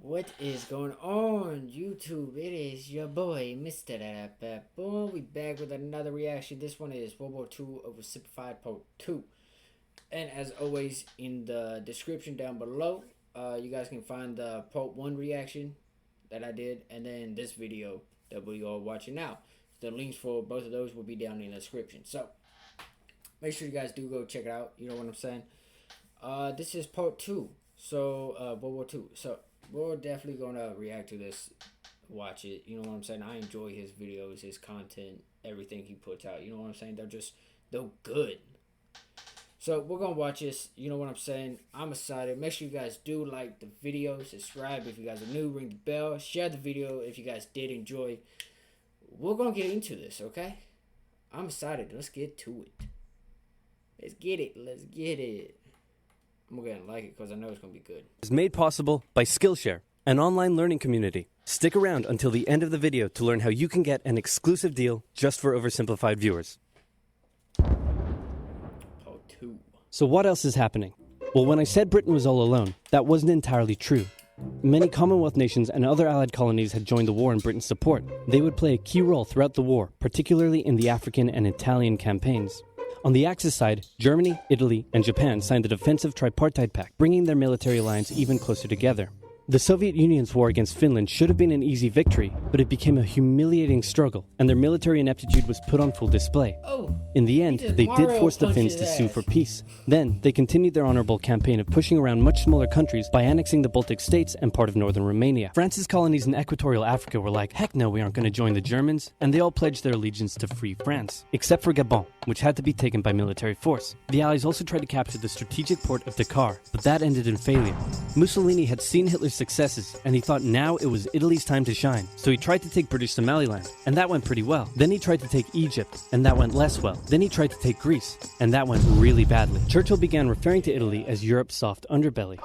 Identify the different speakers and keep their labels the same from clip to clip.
Speaker 1: What is going on, YouTube? It is your boy, MrBaboon. We back with another reaction. This one is WW2 OverSimplified Part 2. And as always, in the description down below, you guys can find the Part 1 reaction that I did, and then this video that we are watching now. The links for both of those will be down in the description. So, make sure you guys do go check it out. You know what I'm saying? This is Part 2. So, World War II. So, we're definitely gonna react to this, watch it. You know what I'm saying? I enjoy his videos, his content, everything he puts out. You know what I'm saying? They're good. So we're gonna watch this. You know what I'm saying? I'm excited. Make sure you guys do like the video, subscribe if you guys are new, ring the bell, share the video if you guys did enjoy. We're gonna get into this, okay? I'm excited. Let's get to it. Let's get it. Let's get it. I'm gonna like it because I know it's gonna be good.
Speaker 2: Is made possible by Skillshare, an online learning community. Stick around until the end of the video to learn how you can get an exclusive deal just for Oversimplified viewers.
Speaker 1: Part 2.
Speaker 2: So what else is happening? Well, when I said Britain was all alone, that wasn't entirely true. Many Commonwealth nations and other allied colonies had joined the war in Britain's support. They would play a key role throughout the war, particularly in the African and Italian campaigns. On the Axis side, Germany, Italy, and Japan signed the defensive tripartite pact, bringing their military alliance even closer together. The Soviet Union's war against Finland should have been an easy victory, but it became a humiliating struggle, and their military ineptitude was put on full display. In the end, they did force the Finns to sue for peace. Then, they continued their honorable campaign of pushing around much smaller countries by annexing the Baltic states and part of northern Romania. France's colonies in equatorial Africa were like, heck no, we aren't going to join the Germans, and they all pledged their allegiance to free France, except for Gabon, which had to be taken by military force. The Allies also tried to capture the strategic port of Dakar, but that ended in failure. Mussolini had seen Hitler's successes, and he thought now it was Italy's time to shine. So he tried to take British Somaliland, and that went pretty well. Then he tried to take Egypt, and that went less well. Then he tried to take Greece, and that went really badly. Churchill began referring to Italy as Europe's soft underbelly.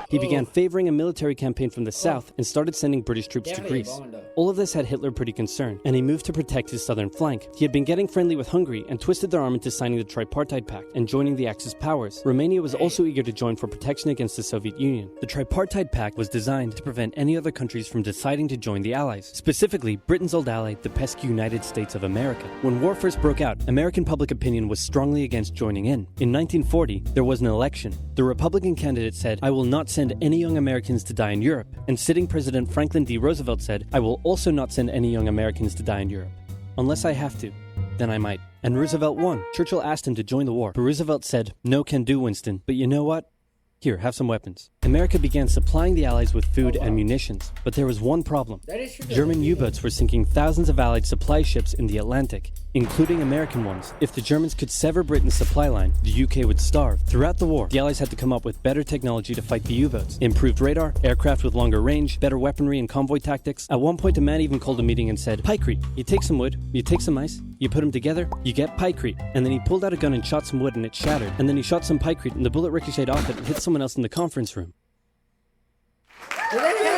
Speaker 2: He began favoring a military campaign from the south and started sending British troops to Greece. All of this had Hitler pretty concerned, and he moved to protect his southern flank. He had been getting friendly with Hungary and twisted their arm into signing the Tripartite Pact and joining the Axis powers. Romania was also eager to join for protection against the Soviet Union. The Tripartite Pact was designed to prevent any other countries from deciding to join the Allies, specifically Britain's old ally, the pesky United States of America. When war first broke out, American public opinion was strongly against joining in. In 1940, there was an election. The Republican candidate said, "I will not send any young Americans to die in Europe," and sitting President Franklin D. Roosevelt said, "I will also not send any young Americans to die in Europe. Unless I have to, then I might." And Roosevelt won. Churchill asked him to join the war, but Roosevelt said, "No can do, Winston, but you know what? Here, have some weapons." America began supplying the Allies with food and munitions, but there was one problem. German U-boats were sinking thousands of Allied supply ships in the Atlantic, including American ones. If the Germans could sever Britain's supply line, the UK would starve. Throughout the war, the Allies had to come up with better technology to fight the U-boats. Improved radar, aircraft with longer range, better weaponry and convoy tactics. At one point, a man even called a meeting and said, "Pykrete, you take some wood, you take some ice, you put them together, you get pykrete." And then he pulled out a gun and shot some wood and it shattered. And then he shot some pykrete and the bullet ricocheted off it and hit someone else in the conference room.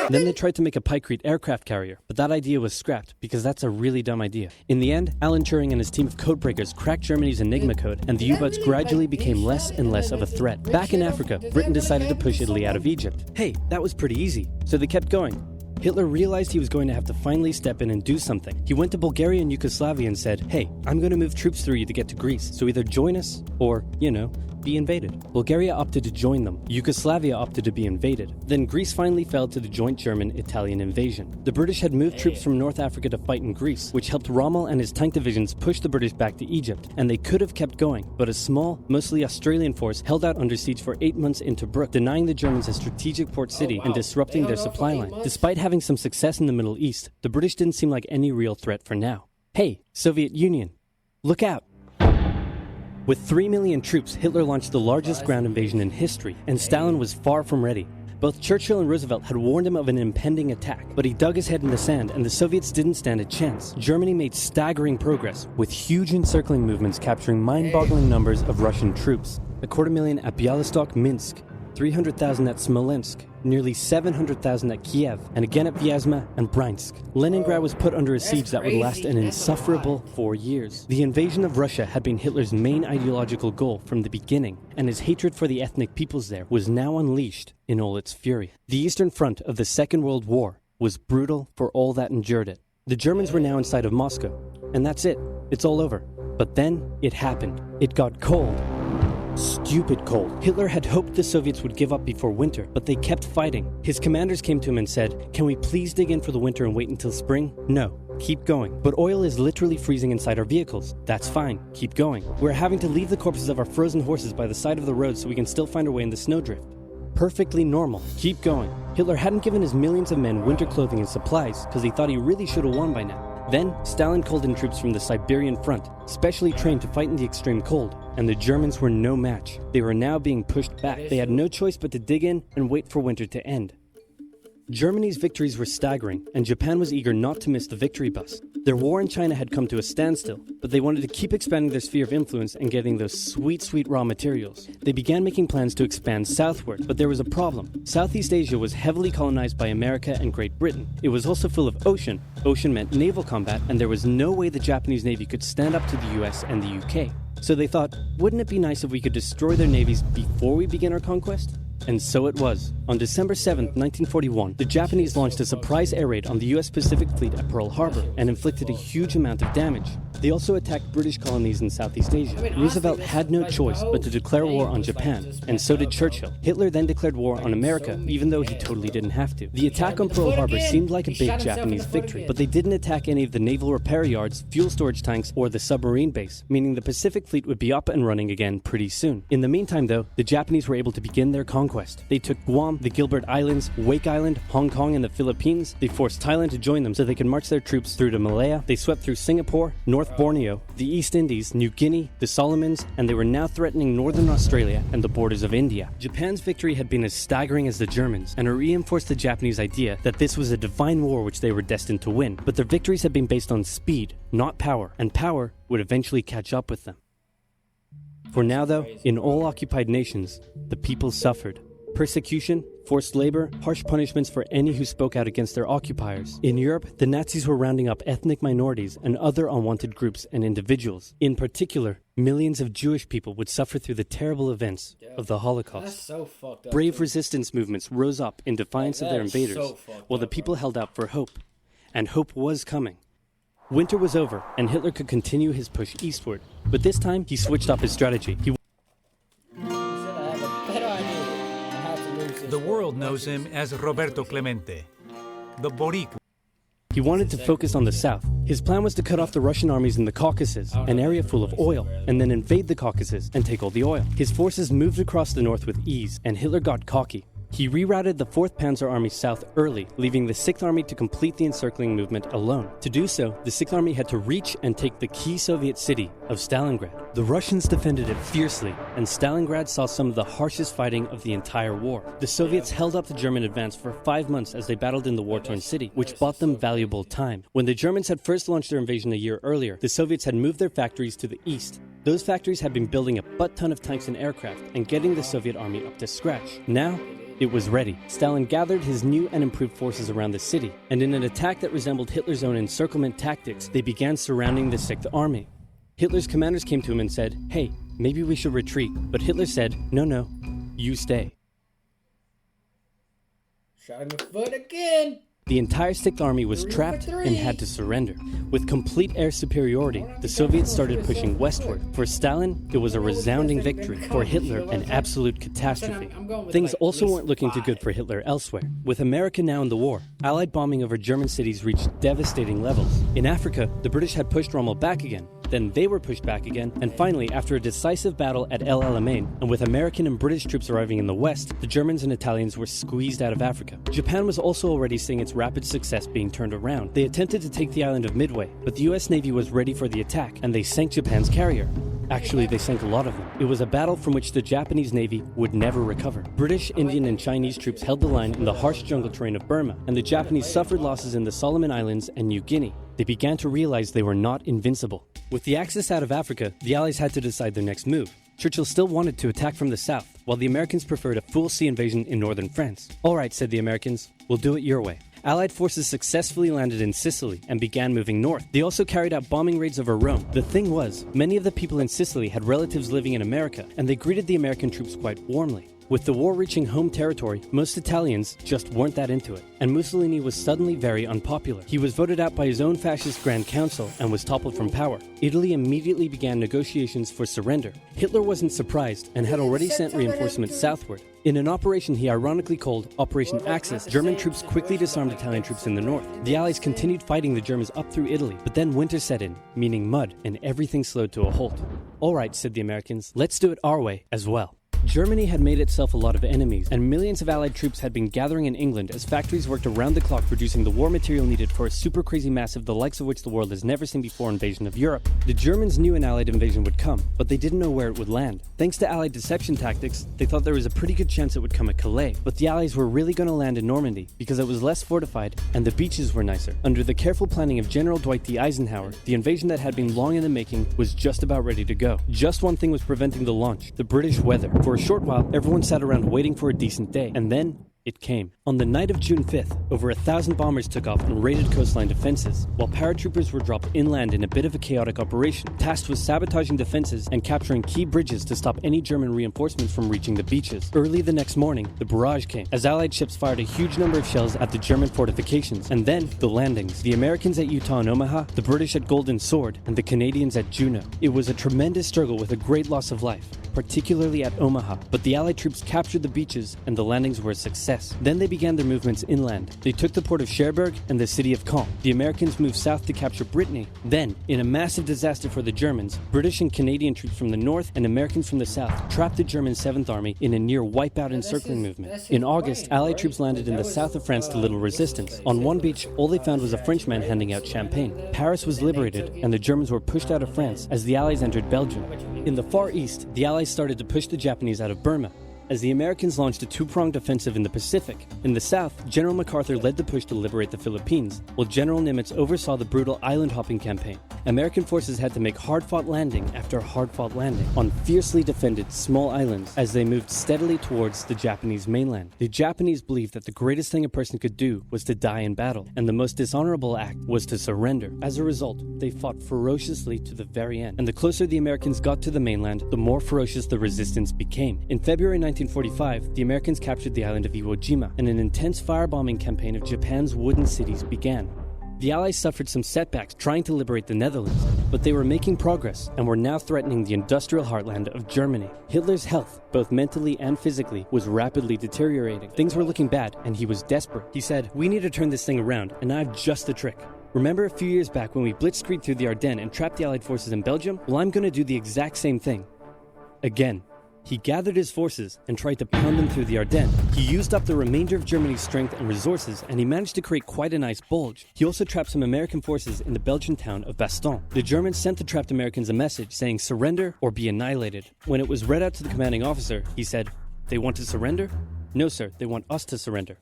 Speaker 2: Then they tried to make a Pykrete aircraft carrier, but that idea was scrapped because that's a really dumb idea. In the end, Alan Turing and his team of codebreakers cracked Germany's Enigma code, and the U-boats gradually became less and less of a threat. Back in Africa, Britain decided to push Italy out of Egypt. Hey, that was pretty easy, so they kept going. Hitler realized he was going to have to finally step in and do something. He went to Bulgaria and Yugoslavia and said, "Hey, I'm going to move troops through you to get to Greece, so either join us or, be invaded." Bulgaria opted to join them. Yugoslavia opted to be invaded. Then Greece finally fell to the joint German-Italian invasion. The British had moved troops from North Africa to fight in Greece, which helped Rommel and his tank divisions push the British back to Egypt. And they could have kept going, but a small, mostly Australian force held out under siege for 8 months in Tobruk, denying the Germans a strategic port city and disrupting their supply line. Despite having some success in the Middle East, the British didn't seem like any real threat for now. Hey, Soviet Union, look out! With 3 million troops, Hitler launched the largest ground invasion in history, and Stalin was far from ready. Both Churchill and Roosevelt had warned him of an impending attack, but he dug his head in the sand and the Soviets didn't stand a chance. Germany made staggering progress, with huge encircling movements capturing mind-boggling numbers of Russian troops. 250,000 at Bialystok, Minsk, 300,000 at Smolensk, nearly 700,000 at Kiev, and again at Vyazma and Bryansk. Leningrad was put under a siege that would last an insufferable 4 years. The invasion of Russia had been Hitler's main ideological goal from the beginning, and his hatred for the ethnic peoples there was now unleashed in all its fury. The Eastern Front of the Second World War was brutal for all that endured it. The Germans were now inside of Moscow, and that's it. It's all over. But then it happened. It got cold. Stupid cold. Hitler had hoped the Soviets would give up before winter, but they kept fighting. His commanders came to him and said, "Can we please dig in for the winter and wait until spring?" "No, keep going." "But oil is literally freezing inside our vehicles." "That's fine, keep going." "We're having to leave the corpses of our frozen horses by the side of the road so we can still find our way in the snowdrift." "Perfectly normal, keep going." Hitler hadn't given his millions of men winter clothing and supplies because he thought he really should have won by now. Then, Stalin called in troops from the Siberian front, specially trained to fight in the extreme cold, and the Germans were no match. They were now being pushed back. They had no choice but to dig in and wait for winter to end. Germany's victories were staggering, and Japan was eager not to miss the victory bus. Their war in China had come to a standstill, but they wanted to keep expanding their sphere of influence and getting those sweet, sweet raw materials. They began making plans to expand southward, but there was a problem. Southeast Asia was heavily colonized by America and Great Britain. It was also full of ocean. Ocean meant naval combat, and there was no way the Japanese Navy could stand up to the US and the UK. So they thought, wouldn't it be nice if we could destroy their navies before we begin our conquest? And so it was. On December 7, 1941, the Japanese launched a surprise air raid on the US Pacific Fleet at Pearl Harbor and inflicted a huge amount of damage. They also attacked British colonies in Southeast Asia. Roosevelt had no choice but to declare war on Japan, and so did Churchill. Hitler then declared war on America, even though he totally didn't have to. The attack on Pearl Harbor seemed like a big Japanese victory, but they didn't attack any of the naval repair yards, fuel storage tanks, or the submarine base, meaning the Pacific Fleet would be up and running again pretty soon. In the meantime, though, the Japanese were able to begin their conquest. They took Guam, the Gilbert Islands, Wake Island, Hong Kong, and the Philippines. They forced Thailand to join them so they could march their troops through to Malaya. They swept through Singapore, North Borneo, the East Indies, New Guinea, the Solomons, and they were now threatening northern Australia and the borders of India. Japan's victory had been as staggering as the Germans, and it reinforced the Japanese idea that this was a divine war which they were destined to win. But their victories had been based on speed, not power, and power would eventually catch up with them. For now, though, in all occupied nations, the people suffered. Persecution, forced labor, harsh punishments for any who spoke out against their occupiers. In Europe, the Nazis were rounding up ethnic minorities and other unwanted groups and individuals. In particular, millions of Jewish people would suffer through the terrible events of the Holocaust.
Speaker 1: That's so fucked up.
Speaker 2: Brave resistance movements rose up in defiance of their invaders, while the people held out for hope. And hope was coming. Winter was over, and Hitler could continue his push eastward. But this time, he switched up his strategy.
Speaker 3: The world knows him as Roberto Clemente, the Boricua.
Speaker 2: He wanted to focus on the south. His plan was to cut off the Russian armies in the Caucasus, an area full of oil, and then invade the Caucasus and take all the oil. His forces moved across the north with ease, and Hitler got cocky. He rerouted the 4th Panzer Army south early, leaving the 6th Army to complete the encircling movement alone. To do so, the 6th Army had to reach and take the key Soviet city of Stalingrad. The Russians defended it fiercely, and Stalingrad saw some of the harshest fighting of the entire war. The Soviets held up the German advance for 5 months as they battled in the war-torn city, which bought them valuable time. When the Germans had first launched their invasion a year earlier, the Soviets had moved their factories to the east. Those factories had been building a butt-ton of tanks and aircraft and getting the Soviet army up to scratch. Now, it was ready. Stalin gathered his new and improved forces around the city, and in an attack that resembled Hitler's own encirclement tactics, they began surrounding the 6th Army. Hitler's commanders came to him and said, "Hey, maybe we should retreat." But Hitler said, "No, you stay."
Speaker 1: Shot him in the foot again.
Speaker 2: The entire 6th Army was trapped and had to surrender. With complete air superiority, the Soviets started pushing westward. For Stalin, it was a resounding victory. For Hitler, an absolute catastrophe. Things also weren't looking too good for Hitler elsewhere. With America now in the war, Allied bombing over German cities reached devastating levels. In Africa, the British had pushed Rommel back again. Then they were pushed back again, and finally, after a decisive battle at El Alamein, and with American and British troops arriving in the west, the Germans and Italians were squeezed out of Africa. Japan was also already seeing its rapid success being turned around. They attempted to take the island of Midway, but the US Navy was ready for the attack, and they sank Japan's carrier. Actually, they sank a lot of them. It was a battle from which the Japanese Navy would never recover. British, Indian, and Chinese troops held the line in the harsh jungle terrain of Burma, and the Japanese suffered losses in the Solomon Islands and New Guinea. They began to realize they were not invincible. With the Axis out of Africa, the Allies had to decide their next move. Churchill still wanted to attack from the south, while the Americans preferred a full sea invasion in northern France. All right, said the Americans, we'll do it your way. Allied forces successfully landed in Sicily and began moving north. They also carried out bombing raids over Rome. The thing was, many of the people in Sicily had relatives living in America, and they greeted the American troops quite warmly. With the war reaching home territory, most Italians just weren't that into it, and Mussolini was suddenly very unpopular. He was voted out by his own fascist Grand Council and was toppled from power. Italy immediately began negotiations for surrender. Hitler wasn't surprised and had already sent reinforcements southward. In an operation he ironically called Operation Axis, German troops quickly disarmed Italian troops in the north. The Allies continued fighting the Germans up through Italy, but then winter set in, meaning mud, and everything slowed to a halt. All right, said the Americans, let's do it our way as well. Germany had made itself a lot of enemies, and millions of Allied troops had been gathering in England as factories worked around the clock producing the war material needed for a super crazy massive the likes of which the world has never seen before invasion of Europe. The Germans knew an Allied invasion would come, but they didn't know where it would land. Thanks to Allied deception tactics, they thought there was a pretty good chance it would come at Calais, but the Allies were really going to land in Normandy because it was less fortified and the beaches were nicer. Under the careful planning of General Dwight D. Eisenhower, the invasion that had been long in the making was just about ready to go. Just one thing was preventing the launch: the British weather. For a short while, everyone sat around waiting for a decent day, and then it came. On the night of June 5th, over 1,000 bombers took off and raided coastline defenses, while paratroopers were dropped inland in a bit of a chaotic operation, tasked with sabotaging defenses and capturing key bridges to stop any German reinforcements from reaching the beaches. Early the next morning, the barrage came, as Allied ships fired a huge number of shells at the German fortifications, and then the landings. The Americans at Utah and Omaha, the British at Golden Sword, and the Canadians at Juneau. It was a tremendous struggle with a great loss of life, particularly at Omaha, but the Allied troops captured the beaches and the landings were a success. Then they began their movements inland. They took the port of Cherbourg and the city of Caen. The Americans moved south to capture Brittany. Then, in a massive disaster for the Germans, British and Canadian troops from the north and Americans from the south trapped the German 7th Army in a near wipeout encircling movement. In August, Allied troops landed in the south of France to little resistance. On one beach, all they found was a Frenchman handing out champagne. Paris was liberated, and the Germans were pushed out of France as the Allies entered Belgium. In the Far East, the Allies started to push the Japanese out of Burma, as the Americans launched a two-pronged offensive in the Pacific. In the south, General MacArthur led the push to liberate the Philippines, while General Nimitz oversaw the brutal island-hopping campaign. American forces had to make hard-fought landing after hard-fought landing on fiercely defended small islands as they moved steadily towards the Japanese mainland. The Japanese believed that the greatest thing a person could do was to die in battle, and the most dishonorable act was to surrender. As a result, they fought ferociously to the very end, and the closer the Americans got to the mainland, the more ferocious the resistance became. In February 1945, the Americans captured the island of Iwo Jima, and an intense firebombing campaign of Japan's wooden cities began. The Allies suffered some setbacks trying to liberate the Netherlands, but they were making progress and were now threatening the industrial heartland of Germany. Hitler's health, both mentally and physically, was rapidly deteriorating. Things were looking bad, and he was desperate. He said, "We need to turn this thing around, and I've just the trick. Remember a few years back when we blitzkrieged through the Ardennes and trapped the Allied forces in Belgium? Well, I'm going to do the exact same thing. Again." He gathered his forces and tried to pound them through the Ardennes. He used up the remainder of Germany's strength and resources, and he managed to create quite a nice bulge. He also trapped some American forces in the Belgian town of Bastogne. The Germans sent the trapped Americans a message saying surrender or be annihilated. When it was read out to the commanding officer, he said, "They want to surrender? No, sir, they want us to surrender."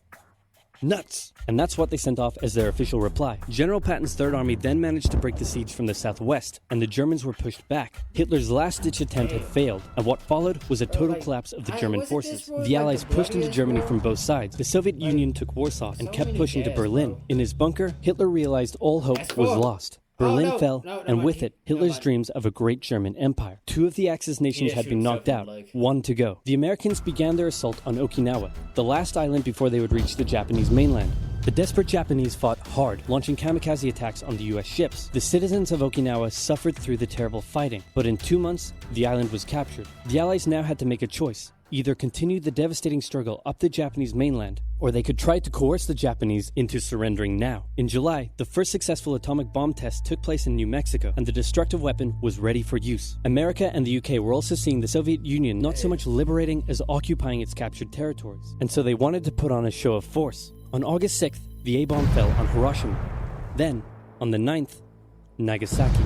Speaker 2: Nuts! And that's what they sent off as their official reply. General Patton's Third Army then managed to break the siege from the southwest, and the Germans were pushed back. Hitler's last-ditch attempt had failed, and what followed was a total collapse of the German forces. The Allies pushed into Germany from both sides. The Soviet Union took Warsaw and kept pushing to Berlin. In his bunker, Hitler realized all hope was lost. Berlin fell, and with it, Hitler's dreams of a great German empire. Two of the Axis nations had been knocked out, one to go. The Americans began their assault on Okinawa, the last island before they would reach the Japanese mainland. The desperate Japanese fought hard, launching kamikaze attacks on the US ships. The citizens of Okinawa suffered through the terrible fighting, but in 2 months, the island was captured. The Allies now had to make a choice. Either continue the devastating struggle up the Japanese mainland, or they could try to coerce the Japanese into surrendering now. In July, the first successful atomic bomb test took place in New Mexico, and the destructive weapon was ready for use. America and the UK were also seeing the Soviet Union not so much liberating as occupying its captured territories, and so they wanted to put on a show of force. On August 6th, the A-bomb fell on Hiroshima. Then, on the 9th, Nagasaki.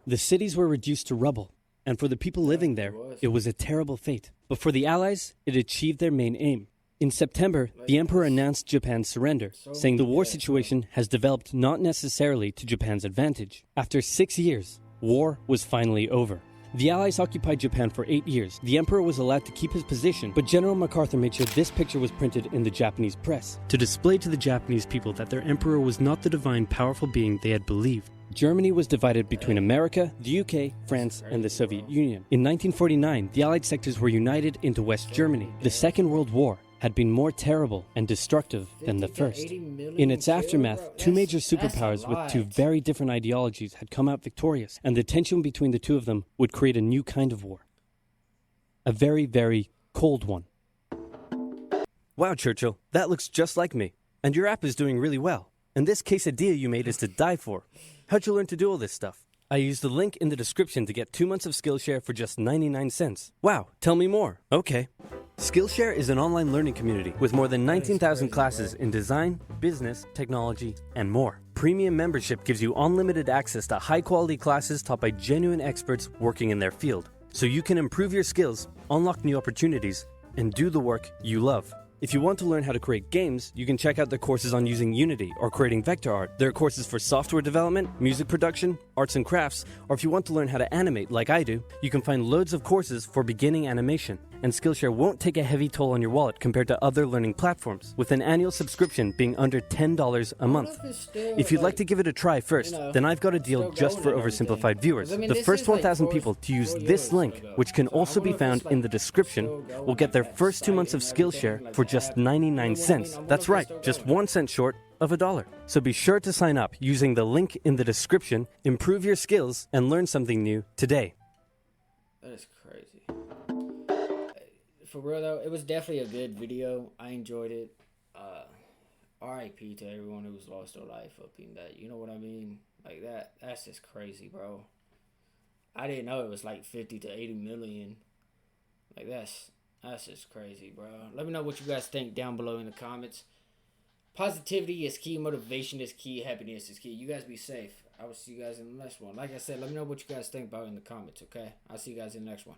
Speaker 2: The cities were reduced to rubble, and for the people living there, it was a terrible fate. But for the Allies, it achieved their main aim. In September, the Emperor announced Japan's surrender, saying the war situation has developed not necessarily to Japan's advantage. After 6 years, War was finally over. The Allies occupied Japan for 8 years. The Emperor was allowed to keep his position, but General MacArthur made sure this picture was printed in the Japanese press to display to the Japanese people that their Emperor was not the divine, powerful being they had believed. Germany was divided between America, the UK, France, and the Soviet Union. In 1949, the Allied sectors were united into West Germany. The Second World War had been more terrible and destructive than the first. In its aftermath, two major superpowers with two very different ideologies had come out victorious, and the tension between the two of them would create a new kind of war. A very, very cold one. Wow, Churchill, that looks just like me. And your app is doing really well. And this quesadilla you made is to die for. How'd you learn to do all this stuff? I used the link in the description to get 2 months of Skillshare for just 99 cents. Wow, tell me more. Okay. Skillshare is an online learning community with more than 19,000 classes in design, business, technology, and more. Premium membership gives you unlimited access to high-quality classes taught by genuine experts working in their field, so you can improve your skills, unlock new opportunities, and do the work you love. If you want to learn how to create games, you can check out the courses on using Unity or creating vector art. There are courses for software development, music production, arts and crafts, or if you want to learn how to animate like I do, you can find loads of courses for beginning animation. And Skillshare won't take a heavy toll on your wallet compared to other learning platforms, with an annual subscription being under $10 a month. If you'd like to give it a try first, then I've got a deal just for Oversimplified viewers. The first 1,000 people to use this link, which can also be found in the description, will get their first 2 months of Skillshare for just 99 cents. That's right, just 1 cent short of $1. So be sure to sign up using the link in the description, improve your skills, and learn something new today.
Speaker 1: That is crazy. For real though, it was definitely a good video. I enjoyed it. RIP to everyone who's lost their life up in that. You know what I mean? Like that's just crazy, bro. I didn't know it was like 50 to 80 million. Like that's just crazy, bro. Let me know what you guys think down below in the comments. Positivity is key, motivation is key, happiness is key. You guys be safe. I will see you guys in the next one. Like I said, let me know what you guys think about in the comments, okay? I'll see you guys in the next one.